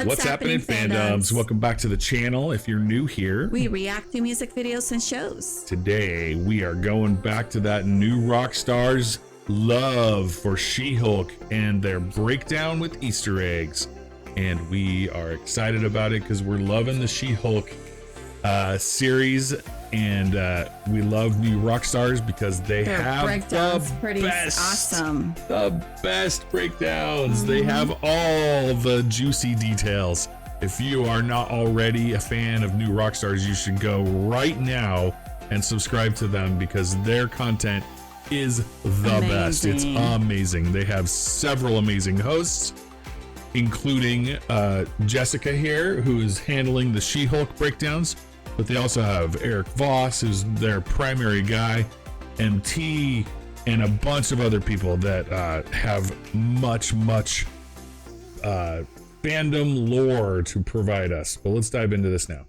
What's happening, fandoms? Welcome back to the channel. If you're new here, we react to music videos and shows. Today, we are going back to that new Rockstars love for She-Hulk and their breakdown with Easter eggs. And we are excited about it because we're loving the She-Hulk series, and we love new Rockstars because they have the best breakdowns. They have all the juicy details. If you are not already a fan of new Rockstars, you should go right now and subscribe to them because their content is the best. It's amazing. They have several amazing hosts, including Jessica here, who is handling the She-Hulk breakdowns, but they also have Eric Voss, who's their primary guy, MT, and a bunch of other people that have much fandom lore to provide us. But let's dive into this now.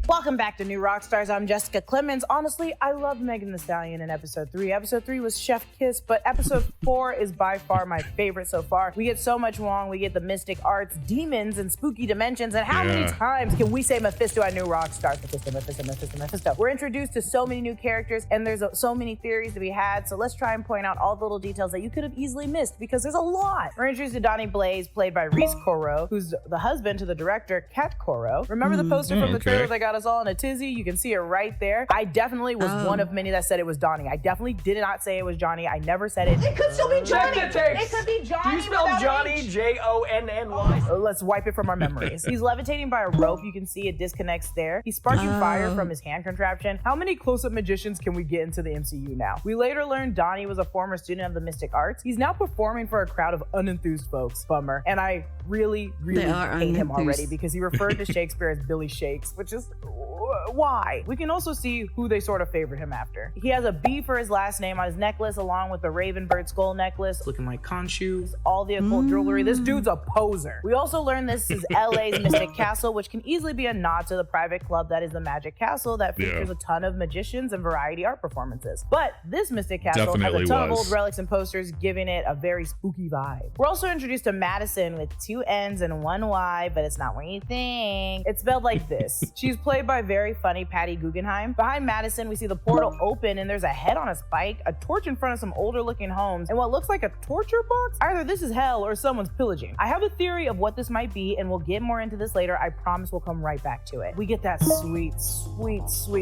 Welcome back to New Rockstars. I'm Jessica Clemens. Honestly, I loved Megan Thee Stallion in episode 3. Episode 3 was Chef Kiss, but episode 4 is by far my favorite so far. We get so much Wong, we get the mystic arts, demons, and spooky dimensions, and how many times can we say Mephisto at New Rockstars? Mephisto. We're introduced to so many new characters, and there's so many theories to be had, so let's try and point out all the little details that you could have easily missed, because there's a lot. We're introduced to Donnie Blaze, played by Reese Coro, who's the husband to the director, Kat Coro. Remember the poster from the trailer that got us all in a tizzy? You can see it right there. I definitely was one of many that said it was Donnie. I definitely did not say it was Johnny. I never said it. It could still be Johnny. It could be Johnny. Do you spell Johnny J-O-N-N-Y? Let's wipe it from our memories. He's levitating by a rope. You can see it disconnects there. He's sparking fire from his hand contraption. How many close-up magicians can we get into the MCU now? We later learned Donnie was a former student of the mystic arts. He's now performing for a crowd of unenthused folks. Bummer. And I really hate him already because he referred to Shakespeare as Billy Shakes, which is why? We can also see who they sort of favored him after. He has a B for his last name on his necklace, along with the Ravenbird skull necklace. Looking like Khonshu. All the occult jewelry. This dude's a poser. We also learned this is LA's Mystic Castle, which can easily be a nod to the private club that is the Magic Castle that features a ton of magicians and variety art performances. But this Mystic Castle has a ton of old relics and posters, giving it a very spooky vibe. We're also introduced to Madison with 2 N's and 1 Y, but it's not what you think. It's spelled like this. She's played by very funny Patty Guggenheim. Behind Madison, we see the portal open and there's a head on a spike, a torch in front of some older looking homes, and what looks like a torture box. Either this is hell or someone's pillaging. I have a theory of what this might be, and we'll get more into this later. I promise we'll come right back to it. We get that sweet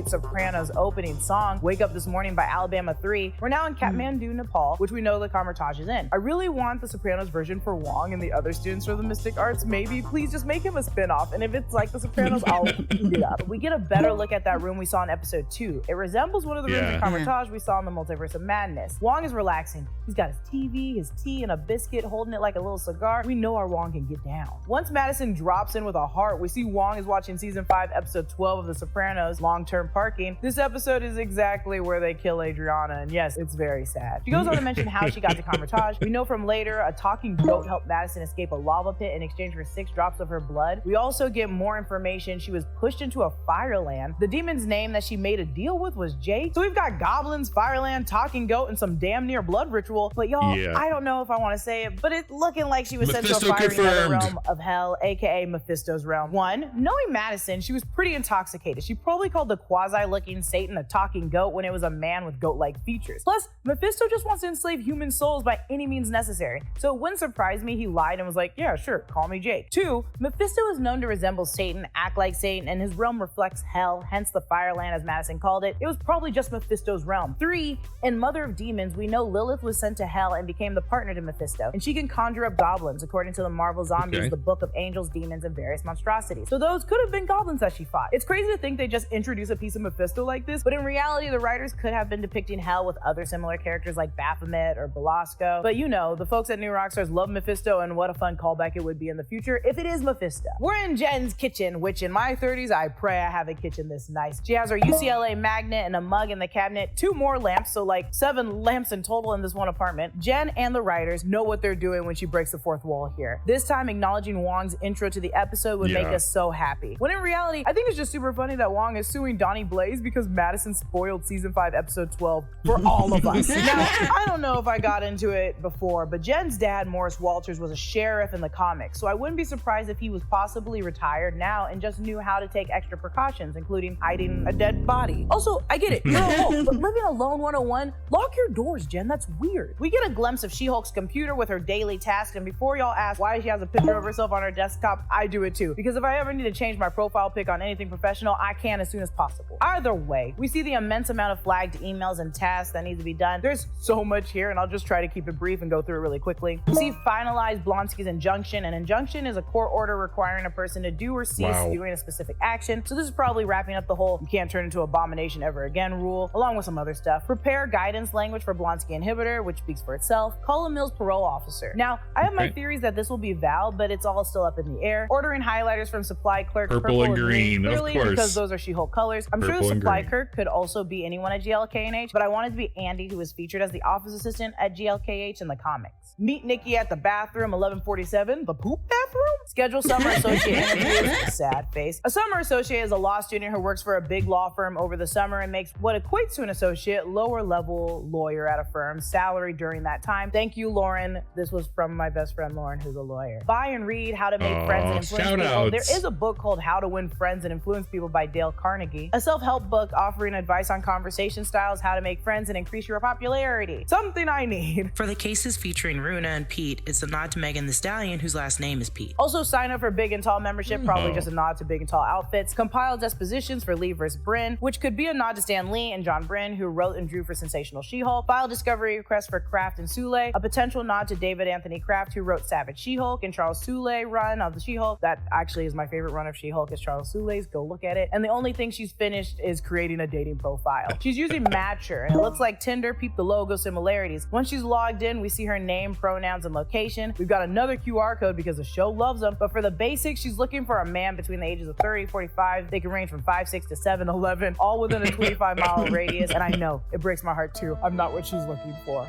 Sopranos opening song, Wake Up This Morning by Alabama 3. We're now in Kathmandu, Nepal, which we know the Kamartaj is in. I really want the Sopranos version for Wong and the other students from the Mystic Arts. Maybe, please just make him a spin-off, and if it's like the Sopranos, I'll eat it up. We get a better look at that room we saw in episode 2. It resembles one of the rooms in Kamartaj we saw in the Multiverse of Madness. Wong is relaxing. He's got his TV, his tea, and a biscuit, holding it like a little cigar. We know our Wong can get down. Once Madison drops in with a heart, we see Wong is watching season 5, episode 12 of The Sopranos, Long-Term Parking. This episode is exactly where they kill Adriana, and yes, it's very sad. She goes on to mention how she got to Kamartaj. We know from later, a talking goat helped Madison escape a lava pit in exchange for 6 drops of her blood. We also get more information. She was pushed into a fireland. The demon's name that she made a deal with was Jake. So we've got goblins, fireland, talking goat, and some damn near blood ritual. But y'all, I don't know if I want to say it, but it's looking like she was sent to a fiery nether realm of hell, aka Mephisto's realm. 1, knowing Madison, she was pretty intoxicated. She probably called the quasi-looking Satan a talking goat when it was a man with goat-like features. Plus, Mephisto just wants to enslave human souls by any means necessary. So it wouldn't surprise me he lied and was like, yeah, sure, call me Jake. 2, Mephisto is known to resemble Satan, act like Satan, and his realm reflects hell, hence the Fireland as Madison called it. It was probably just Mephisto's realm. 3, in Mother of Demons, we know Lilith was sent to hell and became the partner to Mephisto, and she can conjure up goblins according to the Marvel Zombies, the book of angels, demons, and various monstrosities. So those could have been goblins that she fought. It's crazy to think they just introduce a piece of Mephisto like this, but in reality, the writers could have been depicting hell with other similar characters like Baphomet or Belasco. But you know, the folks at New Rockstars love Mephisto, and what a fun callback it would be in the future if it is Mephisto. We're in Jen's kitchen, which in my 30s, I pray I have a kid kitchen this nice. She has her UCLA magnet and a mug in the cabinet, 2 more lamps, so like 7 lamps in total in this one apartment. Jen and the writers know what they're doing when she breaks the 4th wall here. This time acknowledging Wong's intro to the episode would make us so happy. When in reality, I think it's just super funny that Wong is suing Donnie Blaze because Madison spoiled season 5 episode 12 for all of us. Now, I don't know if I got into it before, but Jen's dad, Morris Walters, was a sheriff in the comics, so I wouldn't be surprised if he was possibly retired now and just knew how to take extra precautions, including hiding a dead body. Also, I get it, you're a Hulk, but living alone 101, lock your doors, Jen, that's weird. We get a glimpse of She-Hulk's computer with her daily tasks, and before y'all ask why she has a picture of herself on her desktop, I do it too, because if I ever need to change my profile pic on anything professional, I can as soon as possible. Either way, we see the immense amount of flagged emails and tasks that need to be done. There's so much here, and I'll just try to keep it brief and go through it really quickly. We see finalize Blonsky's injunction. An injunction is a court order requiring a person to do or cease doing a specific action. So this is probably wrapping up the whole you can't turn into abomination ever again rule, along with some other stuff. Prepare guidance language for Blonsky inhibitor, which speaks for itself. Call a Mills parole officer. Now, I have my theories that this will be Val, but it's all still up in the air. Ordering highlighters from supply clerk purple and green, clearly, of course, because those are She-Hulk colors. I'm sure the supply clerk could also be anyone at GLKH, but I wanted to be Andy, who was featured as the office assistant at GLKH in the comics. Meet Nikki at the bathroom, 1147, the poop bathroom? Schedule summer associate interviews, sad face. A summer associate is a law student who works for a big law firm over the summer and makes what equates to an associate, lower level lawyer at a firm, salary during that time. Thank you, Lauren. This was from my best friend, Lauren, who's a lawyer. Buy and read How to Make Friends and Influence People. There is a book called How to Win Friends and Influence People by Dale Carnegie, a self-help book offering advice on conversation styles, how to make friends and increase your popularity. Something I need. For the cases featuring Runa and Pete, it's a nod to Megan Thee Stallion, whose last name is Pete. Also sign up for Big and Tall membership, probably just a nod to Big and Tall outfits. Compile dispositions for Lee vs. Bryn, which could be a nod to Stan Lee and John Bryn, who wrote and drew for Sensational She-Hulk. File discovery request for Kraft and Sule, a potential nod to David Anthony Kraft, who wrote Savage She-Hulk, and Charles Sule run of the She-Hulk. That actually is my favorite run of She-Hulk, is Charles Sule's. Go look at it. And the only thing she's finished is creating a dating profile. She's using Matcher, and it looks like Tinder. Peep the logo similarities. Once she's logged in, we see her name, pronouns, and location. We've got another QR code because the show loves them, but for the basics, she's looking for a man between the ages of 30, 45. They can range from 5'6" to 7'11", all within a 25-mile radius, and I know, it breaks my heart too. I'm not what she's looking for.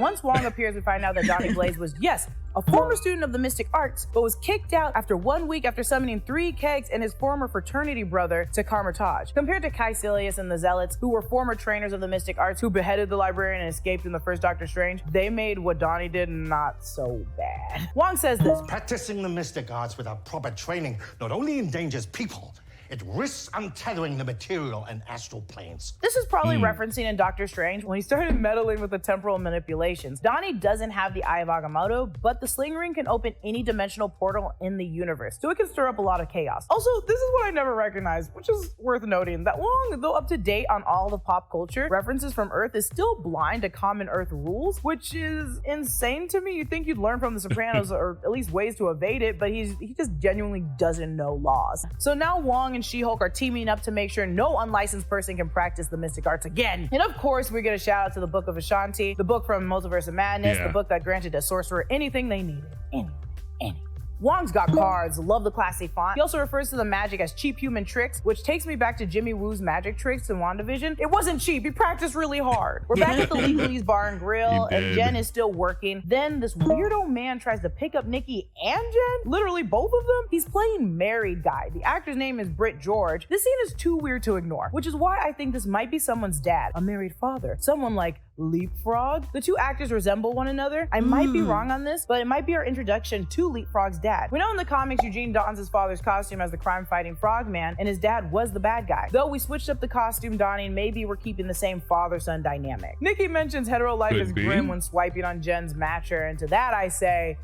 Once Wong appears, we find out that Donnie Blaze was, yes, a former student of the Mystic Arts, but was kicked out after 1 week after summoning 3 kegs and his former fraternity brother to Carmitage. Compared to Caecilius and the Zealots, who were former trainers of the Mystic Arts who beheaded the librarian and escaped in the first Doctor Strange, they made what Donnie did not so bad. Wong says this: practicing the mystic arts without proper training not only endangers people, it risks untethering the material and astral planes. This is probably referencing in Doctor Strange when he started meddling with the temporal manipulations. Donnie doesn't have the Eye of Agamotto, but the sling ring can open any dimensional portal in the universe, so it can stir up a lot of chaos. Also, this is what I never recognized, which is worth noting, that Wong, though up to date on all the pop culture references from Earth, is still blind to common Earth rules, which is insane to me. You'd think you'd learn from The Sopranos, or at least ways to evade it, but he just genuinely doesn't know laws. So now Wong and She-Hulk are teaming up to make sure no unlicensed person can practice the mystic arts again. And of course, we get a shout out to the Book of Ashanti, the book from Multiverse of Madness, the book that granted a sorcerer anything they needed. Anything. Wong's got cards, love the classy font. He also refers to the magic as cheap human tricks, which takes me back to Jimmy Woo's magic tricks in WandaVision. It wasn't cheap, he practiced really hard. We're back at the Legalese Bar and Grill, and Jen is still working. Then this weirdo man tries to pick up Nikki and Jen, literally both of them. He's playing married guy. The actor's name is Britt George. This scene is too weird to ignore, which is why I think this might be someone's dad, a married father, someone like Leapfrog. The two actors resemble one another. I might be wrong on this, but it might be our introduction to Leapfrog's dad. We know in the comics Eugene dons his father's costume as the crime-fighting frogman, and his dad was the bad guy. Though we switched up the costume donning, maybe we're keeping the same father-son dynamic. Nikki mentions hetero life is grim when swiping on Jen's matcher, and to that I say,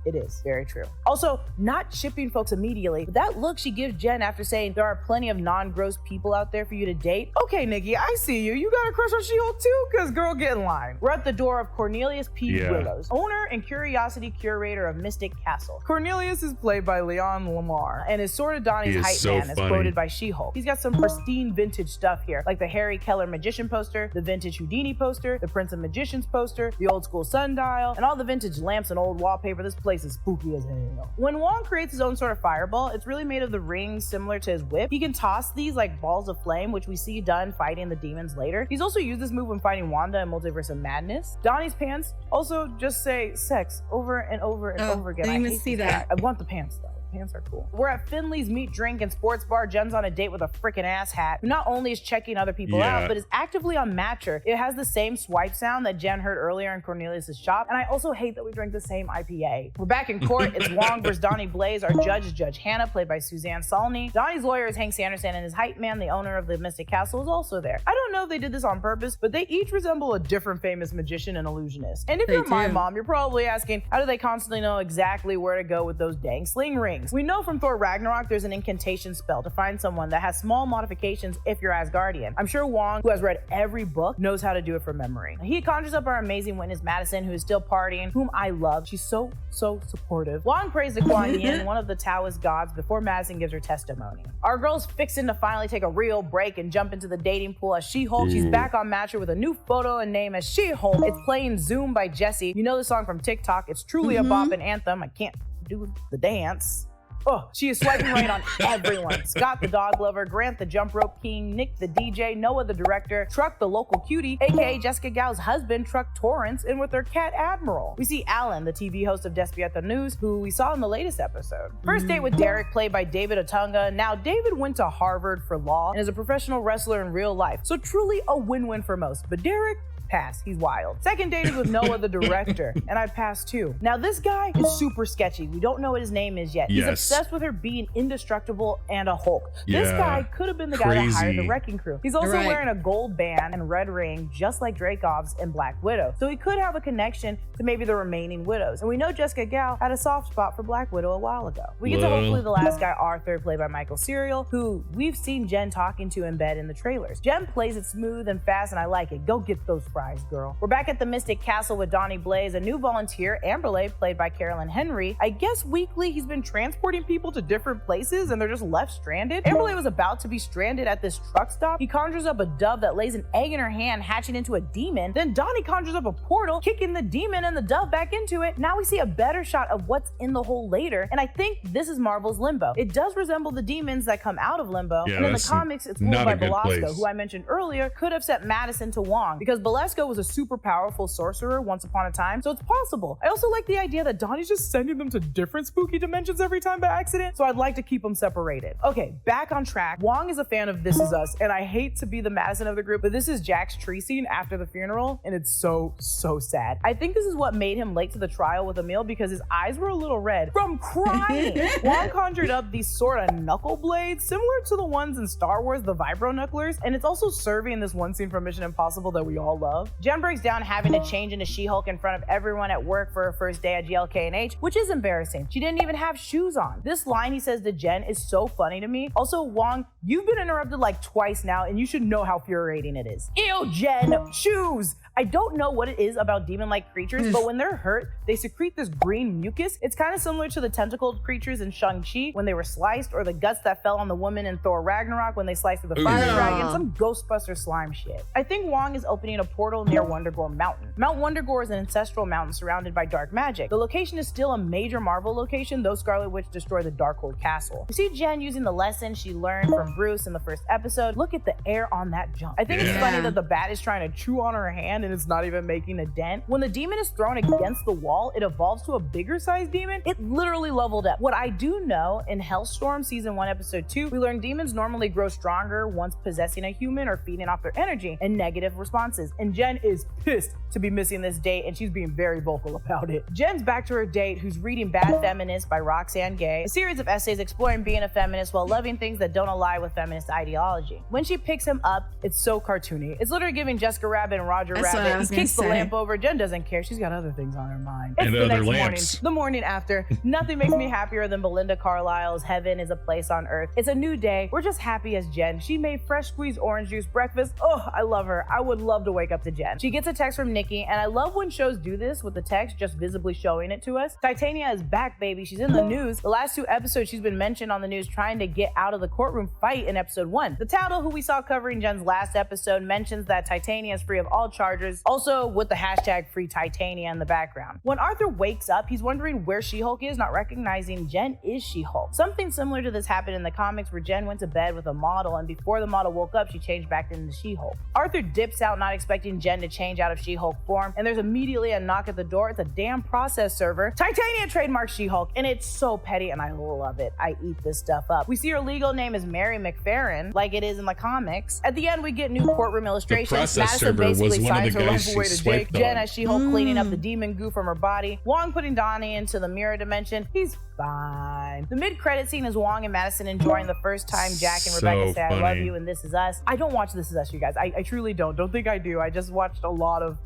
it is very true. Also, not shipping folks immediately, but that look she gives Jen after saying there are plenty of non-gross people out there for you to date. Okay, Nikki, I see you. You got a crush on She-Hulk too? Cause girl, get in line. We're at the door of Cornelius P. Willows, owner and curiosity curator of Mystic Castle. Cornelius is played by Leon Lamar, and is sort of Donnie's hype man, as quoted by She-Hulk. He's got some pristine vintage stuff here, like the Harry Keller magician poster, the vintage Houdini poster, the Prince of Magicians poster, the old school sundial, and all the vintage lamps and old wallpaper. This place place is spooky as hell. When Wong creates his own sort of fireball, it's really made of the rings similar to his whip. He can toss these like balls of flame, which we see done fighting the demons later. He's also used this move when fighting Wanda in Multiverse of Madness. Donnie's pants also just say sex over and over and over again. I didn't even see that. I want the pants though. Pants are cool. We're at Finley's meat, drink, and sports bar. Jen's on a date with a freaking ass hat, who not only is checking other people out, but is actively on Matcher. It has the same swipe sound that Jen heard earlier in Cornelius' shop, and I also hate that we drink the same IPA. We're back in court. It's Wong versus Donnie Blaze. Our judge is Judge Hannah, played by Suzanne Salney. Donnie's lawyer is Hank Sanderson, and his hype man, the owner of the Mystic Castle, is also there. I don't know if they did this on purpose, but they each resemble a different famous magician and illusionist. And if you're my mom, you're probably asking, how do they constantly know exactly where to go with those dang sling rings? We know from Thor Ragnarok, there's an incantation spell to find someone that has small modifications if you're Asgardian. I'm sure Wong, who has read every book, knows how to do it from memory. He conjures up our amazing witness Madison, who is still partying, whom I love. She's so supportive. Wong prays to Kuan Yin, one of the Taoist gods, before Madison gives her testimony. Our girl's fixing to finally take a real break and jump into the dating pool as She-Hulk. She's back on Matcher with a new photo and name as She-Hulk. It's playing Zoom by Jessie. You know the song from TikTok. It's truly a bop and anthem. I can't do the dance. Oh, she is swiping right on everyone. Scott the dog lover, Grant the jump rope king, Nick the DJ, Noah the director, Truck the local cutie, aka Jessica Gal's husband, Truck Torrance, and with their cat Admiral. We see Alan, the TV host of Despierta News, who we saw in the latest episode. First date with Derek, played by David Otunga. Now, David went to Harvard for law and is a professional wrestler in real life, so truly a win-win for most. But Derek, pass. He's wild. Second date is with Noah, the director, and I passed too. Now, this guy is super sketchy. We don't know what his name is yet. He's obsessed with her being indestructible and a Hulk. This guy could have been the guy that hired the Wrecking Crew. He's also wearing a gold band and red ring, just like Dreykov's in Black Widow. So he could have a connection to maybe the remaining widows. And we know Jessica Gal had a soft spot for Black Widow a while ago. We get to hopefully the last guy, Arthur, played by Michael Serial, who we've seen Jen talking to in bed in the trailers. Jen plays it smooth and fast, and I like it. Go get those fries, girl. We're back at the Mystic Castle with Donnie Blaze, a new volunteer, Amberlay, played by Carolyn Henry. I guess weekly he's been transporting people to different places and they're just left stranded. Amberlay was about to be stranded at this truck stop. He conjures up a dove that lays an egg in her hand, hatching into a demon. Then Donnie conjures up a portal, kicking the demon and the dove back into it. Now we see a better shot of what's in the hole later, and I think this is Marvel's Limbo. It does resemble the demons that come out of Limbo, and in the comics it's ruled by Belasco, who I mentioned earlier could have sent Madison to Wong, because Belasco was a super powerful sorcerer once upon a time, so it's possible. I also like the idea that Donnie's just sending them to different spooky dimensions every time by accident, so I'd like to keep them separated. Okay, back on track. Wong is a fan of This Is Us, and I hate to be the Madison of the group, but this is Jack's tree scene after the funeral, and it's so sad. I think this is what made him late to the trial with Emil, because his eyes were a little red from crying. Wong conjured up these sort of knuckle blades, similar to the ones in Star Wars, the Vibro Knucklers, and it's also serving this one scene from Mission Impossible that we all love. Jen breaks down having to change into She-Hulk in front of everyone at work for her first day at GLK&H, which is embarrassing. She didn't even have shoes on. This line he says to Jen is so funny to me. Also, Wong, you've been interrupted like twice now, and you should know how infuriating it is. Ew, Jen, shoes! I don't know what it is about demon-like creatures, but when they're hurt, they secrete this green mucus. It's kind of similar to the tentacled creatures in Shang-Chi when they were sliced, or the guts that fell on the woman in Thor Ragnarok when they sliced through the fire dragon, some Ghostbuster slime shit. I think Wong is opening a portal near Wundagore Mountain. Mount Wundagore is an ancestral mountain surrounded by dark magic. The location is still a major Marvel location, though Scarlet Witch destroyed the Darkhold Castle. We see Jen using the lesson she learned from Bruce in the first episode. Look at the air on that jump. I think it's funny that the bat is trying to chew on her hand and it's not even making a dent. When the demon is thrown against the wall, it evolves to a bigger sized demon. It literally leveled up. What I do know, in Hellstorm season 1 episode 2, we learned demons normally grow stronger once possessing a human or feeding off their energy and negative responses. And Jen is pissed to be missing this date, and she's being very vocal about it. Jen's back to her date, who's reading Bad Feminist by Roxane Gay, a series of essays exploring being a feminist while loving things that don't align with feminist ideology. When she picks him up, it's so cartoony. It's literally giving Jessica Rabbit and Roger Rabbit. He kicks the lamp over. Jen doesn't care. She's got other things on her mind. It's the next morning. The morning after. Nothing makes me happier than Belinda Carlisle's Heaven is a Place on Earth. It's a new day. We're just happy as Jen. She made fresh squeezed orange juice breakfast. Oh, I love her. I would love to wake up to Jen. She gets a text from Nikki, and I love when shows do this with the text just visibly showing it to us. Titania is back, baby. She's in the news. The last 2 episodes she's been mentioned on the news trying to get out of the courtroom fight fight in episode 1. The Tattle, who we saw covering Jen's last episode, mentions that Titania is free of all charges, also with the hashtag free Titania in the background. When Arthur wakes up, he's wondering where She-Hulk is, not recognizing Jen is She-Hulk. Something similar to this happened in the comics where Jen went to bed with a model, and before the model woke up, she changed back into She-Hulk. Arthur dips out, not expecting Jen to change out of She-Hulk form, and there's immediately a knock at the door. It's a damn process server. Titania trademarks She-Hulk, and it's so petty, and I love it. I eat this stuff up. We see her legal name is Mary McFerrin, like it is in the comics. At the end, we get new courtroom illustrations. Madison basically signs her life away to Jake. Jen as She-Hulk cleaning up the demon goo from her body. Wong putting Donnie into the mirror dimension. He's fine. The mid-credit scene is Wong and Madison enjoying the first time Jack and Rebecca say I love you and This Is Us. I don't watch This Is Us, you guys. I truly don't. Don't think I do. I just watched a lot of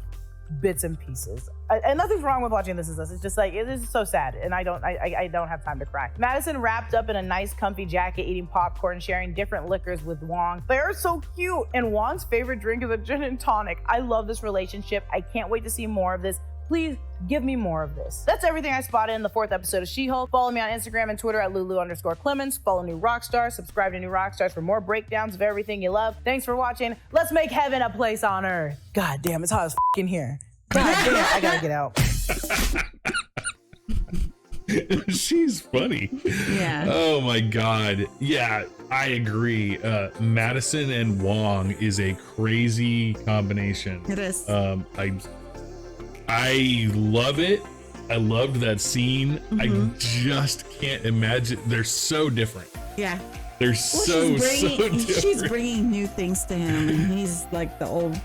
bits and pieces. And nothing's wrong with watching This Is Us. It's just like, it is so sad, and I don't have time to cry. Madison wrapped up in a nice comfy jacket, eating popcorn, sharing different liquors with Wong. They're so cute, and Wong's favorite drink is a gin and tonic. I love this relationship. I can't wait to see more of this. Please give me more of this. That's everything I spotted in the 4th episode of She-Hulk. Follow me on Instagram and Twitter at Lulu_Clemens. Follow New Rockstars. Subscribe to New Rockstars for more breakdowns of everything you love. Thanks for watching. Let's make heaven a place on earth. God damn, it's hot as in here. God damn, I gotta get out. She's funny. Yeah. Oh my God. Yeah, I agree. Madison and Wong is a crazy combination. It is. I love it. I loved that scene. I just can't imagine. They're so different. Yeah. They're so different. She's bringing new things to him, and he's like the old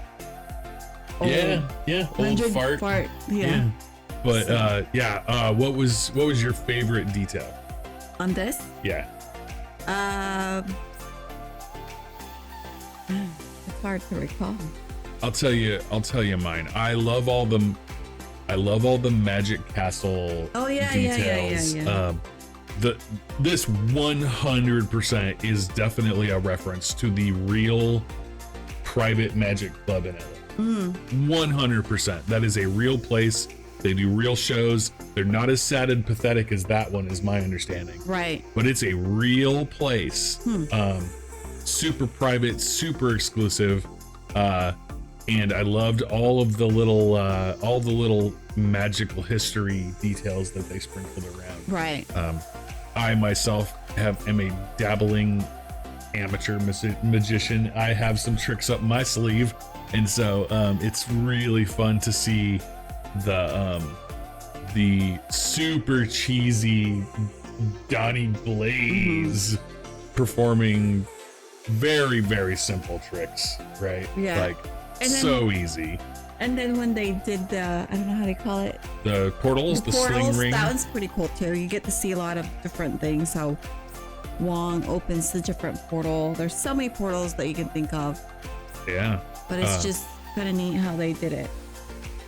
old fart. Yeah. But what was your favorite detail On this? Yeah. It's hard to recall. I'll tell you mine. I love all the Magic Castle details. Yeah. This 100% is definitely a reference to the real private magic club in LA. 100%. That is a real place. They do real shows. They're not as sad and pathetic as that one, is my understanding. Right. But it's a real place. Super private, super exclusive. And I loved all the little magical history details that they sprinkled around. Right. I myself am a dabbling amateur magician. I have some tricks up my sleeve, and so it's really fun to see the super cheesy Donnie Blaze performing very, very simple tricks, right? Yeah. Like, and so easy. And then when they did the, I don't know how to call it, The portals, the sling ring. That one's pretty cool too. You get to see a lot of different things. How Wong opens the different portal. There's so many portals that you can think of. Yeah. But it's just kind of neat how they did it.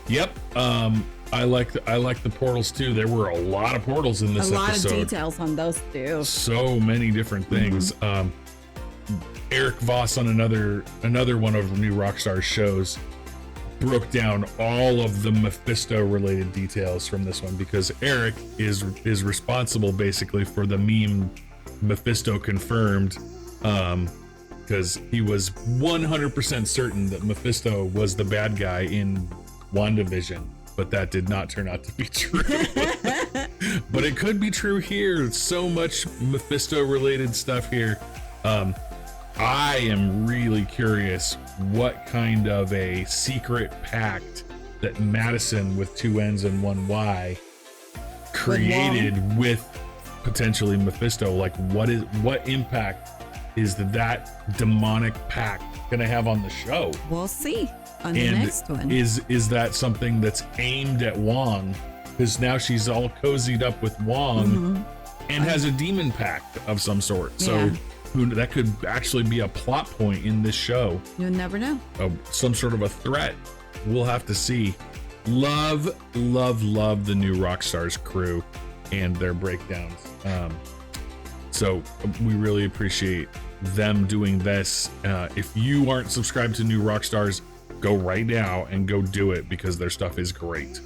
Yep. I like the portals too. There were a lot of portals in this episode. A lot of details on those too. So many different things. Eric Voss on another one of New Rockstars shows broke down all of the Mephisto related details from this one, because Eric is responsible basically for the meme Mephisto confirmed, because he was 100% certain that Mephisto was the bad guy in WandaVision, but that did not turn out to be true. But it could be true here. So much Mephisto related stuff here. I am really curious what kind of a secret pact that Madison with 2 N's and 1 Y created with potentially Mephisto. Like, what impact is that demonic pact gonna have on the show? We'll see on the next one. Is that something that's aimed at Wong? Because now she's all cozied up with Wong and has a demon pact of some sort. So that could actually be a plot point in this show. You'll never know. Some sort of a threat. We'll have to see. Love the New Rockstars crew and their breakdowns. So we really appreciate them doing this. If you aren't subscribed to New Rockstars, go right now and go do it, because their stuff is great.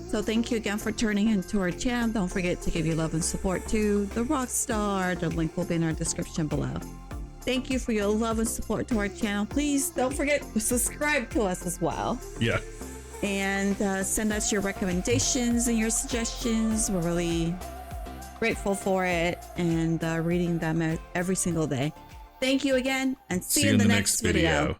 So thank you again for turning into our channel. Don't forget to give your love and support to the Rockstar. The link will be in our description below. Thank you for your love and support to our channel. Please don't forget to subscribe to us as well. Yeah. And send us your recommendations and your suggestions. We're really grateful for it and reading them every single day. Thank you again, and see you in the next video.